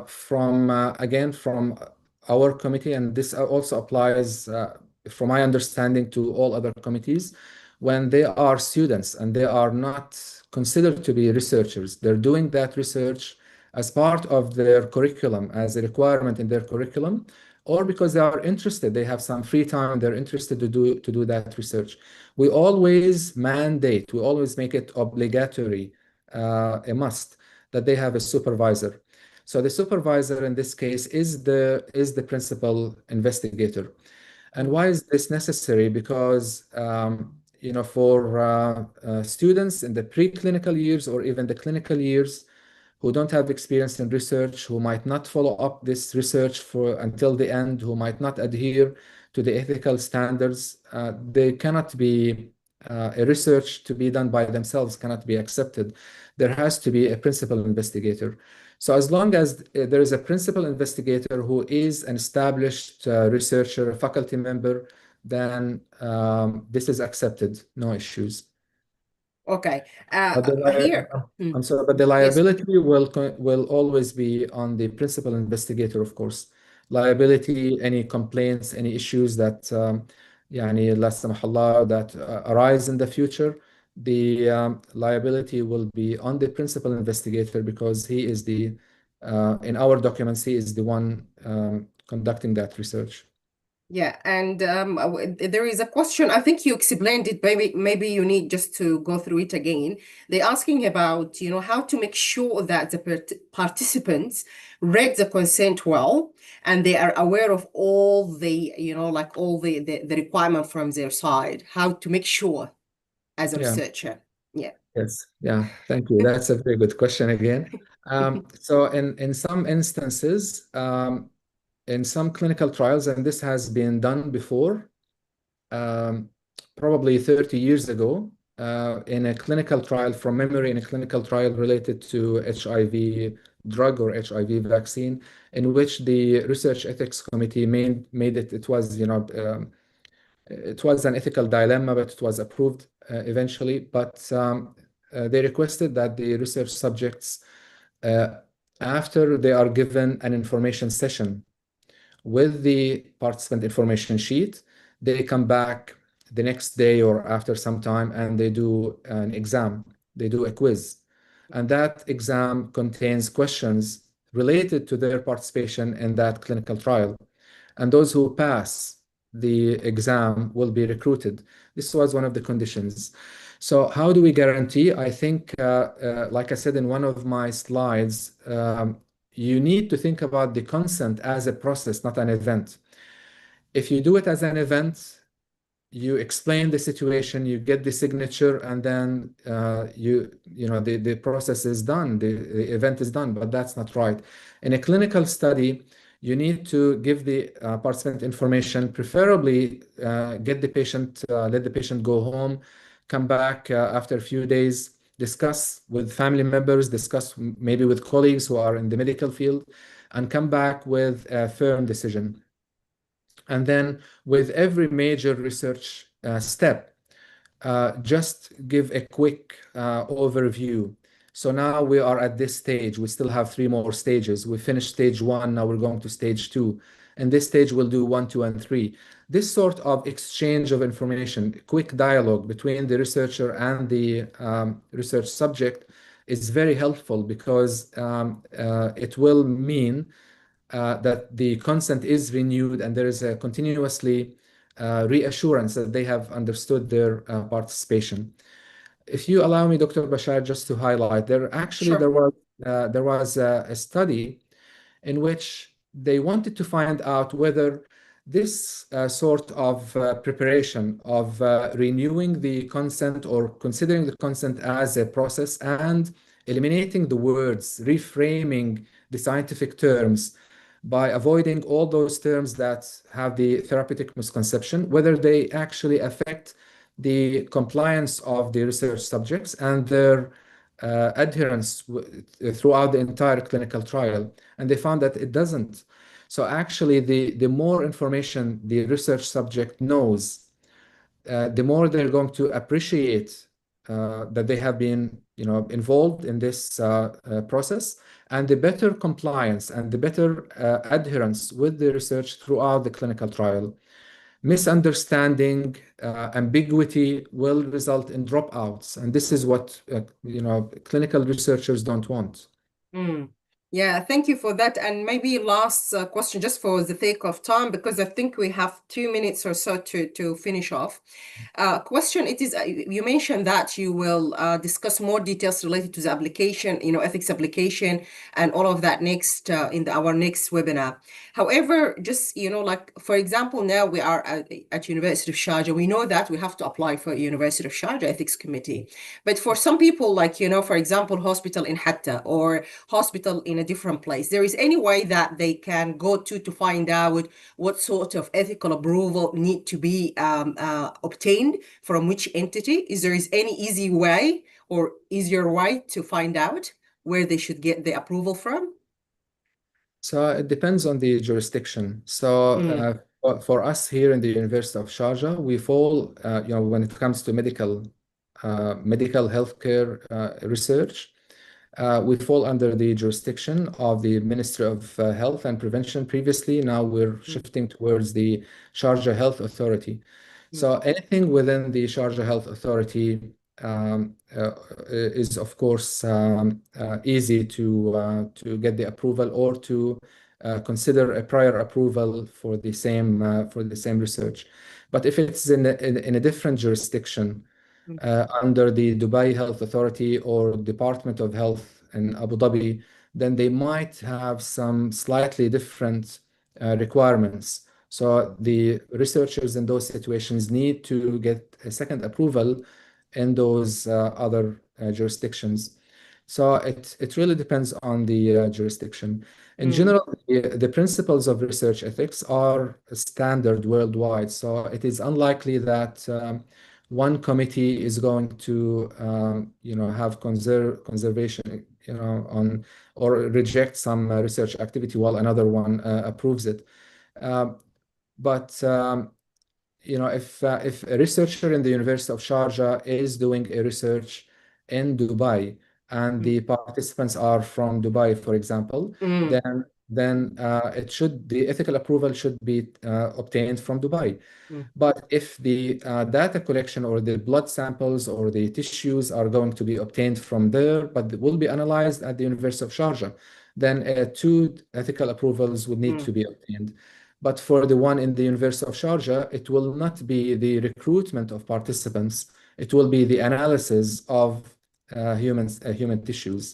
from again from our committee, and this also applies, from my understanding, to all other committees. When they are students and they are not considered to be researchers, they're doing that research as part of their curriculum, as a requirement in their curriculum, or because they are interested, they have some free time, they're interested to do that research. We always make it obligatory, a must that they have a supervisor. So the supervisor in this case is the principal investigator. And why is this necessary? Because for students in the preclinical years or even the clinical years who don't have experience in research, who might not follow up this research for until the end, who might not adhere to the ethical standards, they cannot be a research to be done by themselves cannot be accepted. There has to be a principal investigator. So as long as there is a principal investigator who is an established researcher, a faculty member, then this is accepted, no issues. Okay. But the Here. I'm sorry, but the Yes. liability will always be on the principal investigator, of course. Liability, any complaints, any issues that يعني لا سمح الله that arise in the future, the liability will be on the principal investigator because he is in our documents, he is the one conducting that research. Yeah, and there is a question. I think you explained it. Maybe you need just to go through it again. They're asking about, how to make sure that the participants read the consent well and they are aware of all the, like all the requirement from their side. How to make sure as a Yeah. researcher. Yeah. Yes, yeah, thank you. That's a very good question again. So in some instances, in some clinical trials, and this has been done before, um, probably 30 years ago, in a clinical trial, from memory, in a clinical trial related to HIV drug or HIV vaccine, in which the research ethics committee made it. It was an ethical dilemma, but it was approved eventually. But they requested that the research subjects, uh, after they are given an information session with the participant information sheet, they come back the next day or after some time and they do an exam, they do a quiz. And that exam contains questions related to their participation in that clinical trial. And those who pass the exam will be recruited. This was one of the conditions. So how do we guarantee? I think, like I said in one of my slides, you need to think about the consent as a process, not an event. If you do it as an event, you explain the situation, you get the signature, and then the process is done, the event is done, but that's not right. In a clinical study, you need to give the participant information, preferably let the patient go home, come back after a few days, discuss with family members, discuss maybe with colleagues who are in the medical field, and come back with a firm decision. And then with every major research step, just give a quick overview. So now we are at this stage. We still have three more stages. We finished stage one. Now we're going to stage two. And this stage we'll do one, two, and three. This sort of exchange of information, quick dialogue between the researcher and the research subject is very helpful because it will mean that the consent is renewed and there is a continuously reassurance that they have understood their participation. If you allow me, Dr. Bashar, just to highlight, Sure. there was a study in which they wanted to find out whether this sort of preparation of renewing the consent or considering the consent as a process and eliminating the words, reframing the scientific terms by avoiding all those terms that have the therapeutic misconception, whether they actually affect the compliance of the research subjects and their adherence throughout the entire clinical trial. And they found that it doesn't. So actually, the more information the research subject knows, the more they're going to appreciate that they have been, involved in this process, and the better compliance and the better adherence with the research throughout the clinical trial. Misunderstanding, ambiguity will result in dropouts, and this is what clinical researchers don't want. Mm. Yeah, thank you for that. And maybe last question, just for the sake of time, because I think we have 2 minutes or so to finish off. Question, it is, you mentioned that you will discuss more details related to the application, ethics application and all of that next our next webinar. However, just, like, for example, now we are at University of Sharjah. We know that we have to apply for University of Sharjah Ethics Committee. But for some people, like, for example, hospital in Hatta or hospital in a different place, there is any way that they can go to find out what sort of ethical approval need to be obtained from which entity? Is there any easy way or easier way to find out where they should get the approval from? So it depends on the jurisdiction. So Mm, for us here in the University of Sharjah, we fall, when it comes to medical healthcare research, we fall under the jurisdiction of the Ministry of Health and Prevention previously. Now we're mm, shifting towards the Sharjah Health Authority. mm, So anything within the Sharjah Health Authority is, of course, easy to get the approval or to consider a prior approval for the same research. But if it's in a different jurisdiction, mm, under the Dubai Health Authority or Department of Health in Abu Dhabi, then they might have some slightly different requirements. So the researchers in those situations need to get a second approval in those other jurisdictions. So it really depends on the jurisdiction. In mm, general, the principles of research ethics are standard worldwide. So it is unlikely that one committee is going to have conservation on or reject some research activity while another one approves it. Um, but if a researcher in the University of Sharjah is doing a research in Dubai and mm, the participants are from Dubai, for example, mm, then the ethical approval should be obtained from Dubai. mm. But if the data collection or the blood samples or the tissues are going to be obtained from there, but will be analyzed at the University of Sharjah, then two ethical approvals would need Mm. to be obtained. But for the one in the University of Sharjah, it will not be the recruitment of participants. It will be the analysis of human tissues.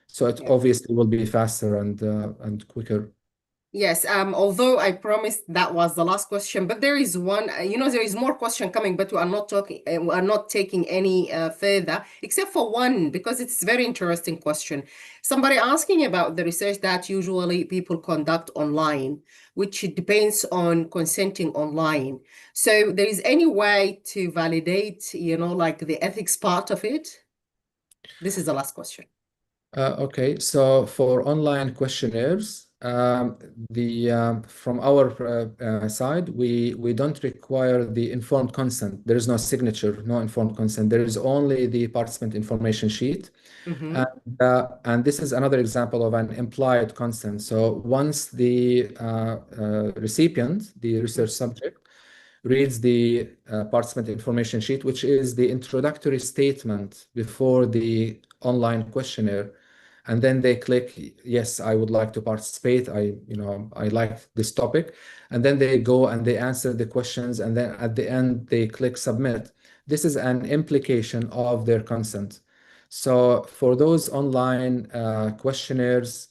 So it Yeah. obviously will be faster and quicker. Yes, although I promised that was the last question, but there is one, there is more question coming, but we are not taking any further, except for one, because it's very interesting question. Somebody asking about the research that usually people conduct online, which depends on consenting online. So there is any way to validate, like the ethics part of it? This is the last question. Okay, so for online questionnaires, the from our side, we don't require the informed consent. There is no signature, no informed consent. There is only the participant information sheet, Mm-hmm. and this is another example of an implied consent. So once the recipient, the research subject, reads the participant information sheet, which is the introductory statement before the online questionnaire, and then they click yes, I would like to participate, I like this topic, and then they go and they answer the questions, and then at the end they click submit. This is an implication of their consent. So for those online questionnaires,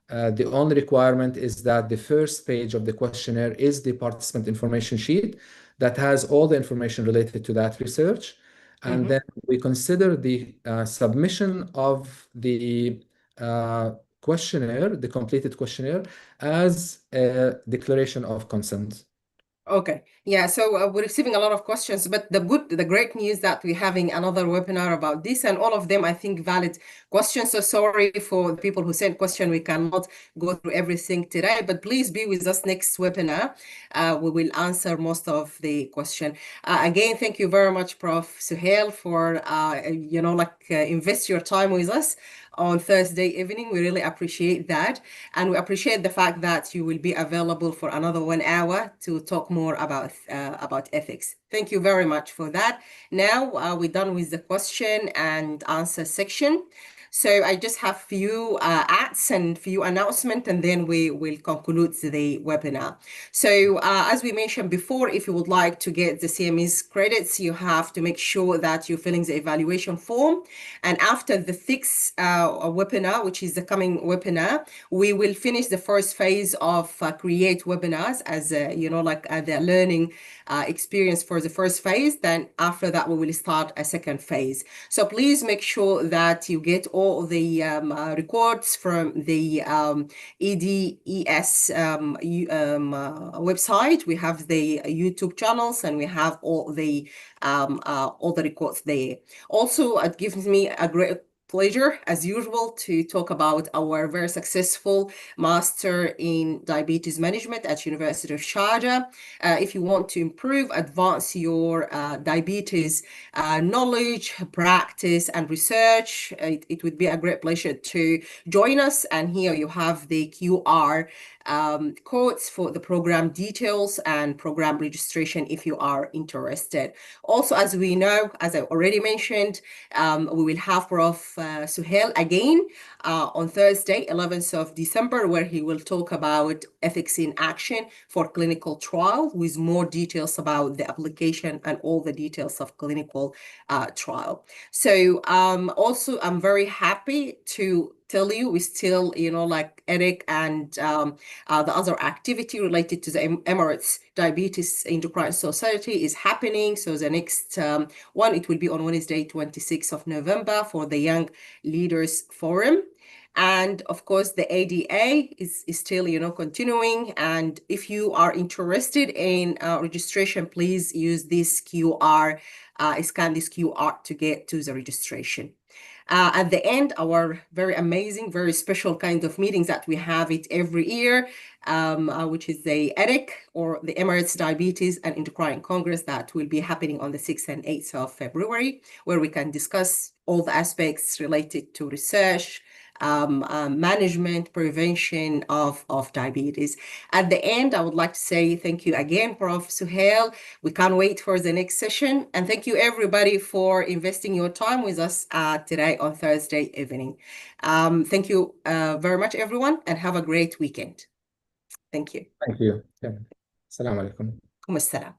the only requirement is that the first page of the questionnaire is the participant information sheet that has all the information related to that research. And Mm-hmm. then we consider the submission of the uh, questionnaire, the completed questionnaire, as a declaration of consent. Okay. Yeah. So we're receiving a lot of questions, but the great news that we're having another webinar about this, and all of them, I think, valid questions. So sorry for the people who sent question. We cannot go through everything today, but please be with us next webinar. We will answer most of the question. Again, thank you very much, Prof. Suhail, for invest your time with us on Thursday evening. We really appreciate that. And we appreciate the fact that you will be available for another 1 hour to talk more about ethics. Thank you very much for that. Now we're done with the question and answer section. So I just have few ads and few announcements, and then we will conclude the webinar. So as we mentioned before, if you would like to get the CME's credits, you have to make sure that you're filling the evaluation form. And after the sixth webinar, which is the coming webinar, we will finish the first phase of C.R.E.A.T.E webinars as the learning experience for the first phase. Then after that, we will start a second phase. So please make sure that you get all the records from the EDES website. We have the YouTube channels, and we have all the records there. Also, it gives me a great pleasure, as usual, to talk about our very successful Master in Diabetes Management at University of Sharjah. If you want to improve, advance your diabetes knowledge, practice, and research, it would be a great pleasure to join us. And here you have the QR codes for the program details and program registration if you are interested. Also, as we know, as I already mentioned, we will have Prof. Suhail again on Thursday, 11th of December, where he will talk about ethics in action for clinical trial with more details about the application and all the details of clinical trial. So also, I'm very happy to tell you we still, like Eric and the other activity related to the Emirates Diabetes Endocrine Society is happening. So the next one, it will be on Wednesday, 26th of November for the Young Leaders Forum. And of course, the ADA is still, continuing. And if you are interested in registration, please use this QR, scan this QR to get to the registration. At the end, our very amazing, very special kind of meetings that we have it every year, which is the EDIC, or the Emirates Diabetes and Endocrine Congress, that will be happening on the 6th and 8th of February, where we can discuss all the aspects related to research, management, prevention of diabetes. At the end, I would like to say thank you again, Prof. Suhail. We can't wait for the next session. And thank you, everybody, for investing your time with us today on Thursday evening. Thank you very much, everyone, and have a great weekend. Thank you. Thank you. Yeah. Assalamu alaikum. Assalam.